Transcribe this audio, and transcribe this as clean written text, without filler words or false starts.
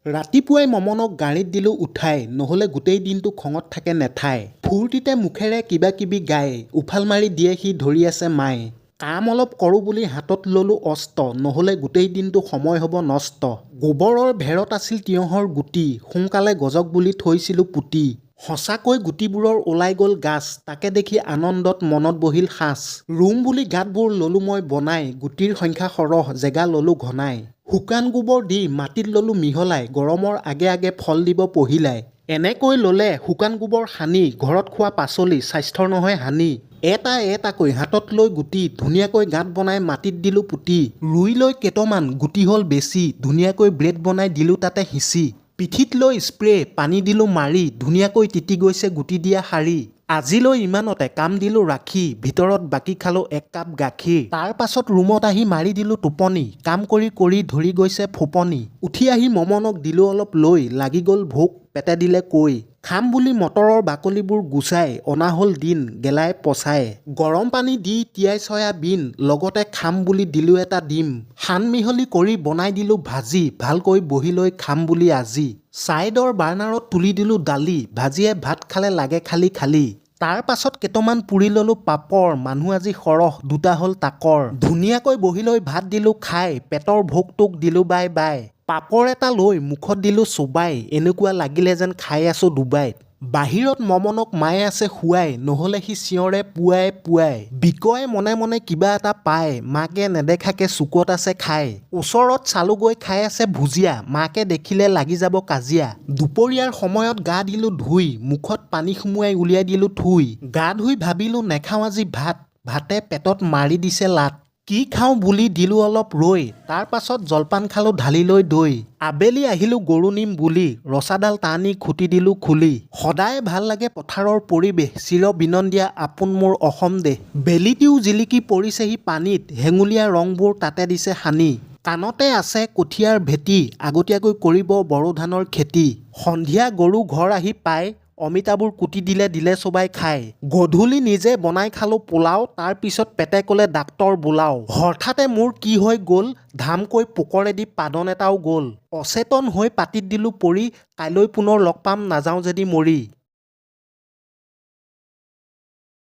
ৰাতিপুৱাই মমনক গাড়ীত দিলোঁ উঠাই, নহ'লে গোটেই দিনটো খঙত থাকে নেথায়। ফূৰ্তিতে মুখেৰে কিবা কিবি গায়, উফাল মাৰি দিয়ে সি ধৰি আছে মায়ে। কাম অলপ কৰোঁ বুলি হাতত ল'লোঁ অস্ত্ৰ, নহ'লে গোটেই দিনটো সময় হ'ব নষ্ট। গোবৰৰ ভেৰত আছিল তিয়ঁহৰ গুটি, সোনকালে গজক বুলি থৈছিলোঁ পুতি। সঁচাকৈ গুটিবোৰৰ ওলাই গ'ল গাছ, তাকে দেখি আনন্দত মনত বহিল সাঁচ। ৰুম বুলি গাঁতবোৰ ল'লোঁ মই বনাই, গুটিৰ সংখ্যা সৰহ জেগা ল'লোঁ ঘনাই। শুকান গোবৰ দি মাটিত ল'লোঁ মিহলাই, গৰমৰ আগে আগে ফল দিব পহিলাই। এনেকৈ ল'লে শুকান গোবৰ সানি, ঘৰত খোৱা পাচলি স্বাস্থ্যৰ নহয় হানি। এটা এটাকৈ হাতত লৈ গুটি, ধুনীয়াকৈ গাঁত বনাই মাটিত দিলোঁ পুতি। ৰুই লৈ কেইটামান গুটি হ'ল বেছি, ধুনীয়াকৈ ব্ৰেড বনাই দিলোঁ তাতে সিঁচি। পিঠিত লৈ স্প্ৰে পানী দিলোঁ মাৰি, ধুনীয়াকৈ তিতি গৈছে গুটি দিয়া শাৰী। আজিলৈ ইমানতে কাম দিলোঁ ৰাখি, ভিতৰত বাকী খালোঁ 1 কাপ গাখীৰ। তাৰ পাছত ৰুমত আহি মাৰি দিলোঁ টোপনি, কাম কৰি কৰি ধৰি গৈছে ফোপনি। উঠি আহি মমনক দিলোঁ অলপ লৈ, লাগি গ'ল ভোক পেটে দিলে কৈ। খাম বুলি মটৰৰ বাকলিবোৰ গুচাই, অনা হ'ল দিন গেলাই পচাই। গৰম পানী দি তিয়াই চয়াবিন, লগতে খাম বুলি দিলোঁ এটা ডিম। সান মিহলি কৰি বনাই দিলোঁ ভাজি, ভালকৈ বহি লৈ খাম বুলি আজি। ছাইডৰ বাৰ্ণাৰত তুলি দিলোঁ দালি, ভাজিয়ে ভাত খালে লাগে খালি খালি। তাৰ পাছত কেইটামান পুৰি ল'লোঁ পাপৰ, মানুহ আজি সৰহ 2টা হ'ল তাকৰ। ধুনীয়াকৈ বহি লৈ ভাত দিলোঁ খাই, পেটৰ ভোকটোক দিলোঁ বাই বাই। পাপৰ এটা লৈ মুখত দিলোঁ চোবাই, এনেকুৱা লাগিলে যেন খাই আছোঁ ডুবাইত। বাহিৰত মমনক মায়ে আছে শুৱাই, নহ'লে সি চিঞৰে পুৱাই পুৱাই। বিকয় মনে মনে কিবা এটা পায়, মাকে নেদেখাকে চুকত আছে খাই। ওচৰত চালোগৈ খাই আছে ভুজিয়া, মাকে দেখিলে লাগি যাব কাজিয়া। দুপৰীয়াৰ সময়ত গা দিলোঁ ধুই, মুখত পানী সুমুৱাই উলিয়াই দিলোঁ থুই। গা ধুই ভাবিলোঁ নেখাওঁ আজি ভাত, ভাতে পেটত মাৰি দিছে লাট। কি খাওঁ বুলি দিলোঁ অলপ ৰৈ, তাৰ পাছত জলপান খালোঁ ঢালি লৈ দৈ। আবেলি আহিলোঁ গৰু নিম বুলি, ৰছাডাল টানি খুটি দিলোঁ খুলি। সদায় ভাল লাগে পথাৰৰ পৰিৱেশ, চিৰ বিনন্দীয়া আপোন মোৰ অসম দেশ। বেলিটিও জিলিকি পৰিছেহি পানীত, হেঙুলীয়া ৰংবোৰ তাতে দিছে সানি। কাণতে আছে কঠীয়াৰ ভেটি, আগতীয়াকৈ কৰিব বড়ো ধানৰ খেতি। সন্ধিয়া গৰু ঘৰ আহি পায়, অমিতাবোৰ কুটি দিলে চবাই খায়। গধূলি নিজে বনাই খালোঁ পোলাও, তাৰ পিছত পেটে ক'লে ডাক্তৰ বোলাও। হঠাতে মোৰ কি হৈ গ'ল, ধামকৈ পোকৰেদি পাদন এটাও গ'ল। অচেতন হৈ পাতিত দিলোঁ পৰি, কাইলৈ পুনৰ লগ পাম নাযাওঁ যদি মৰি।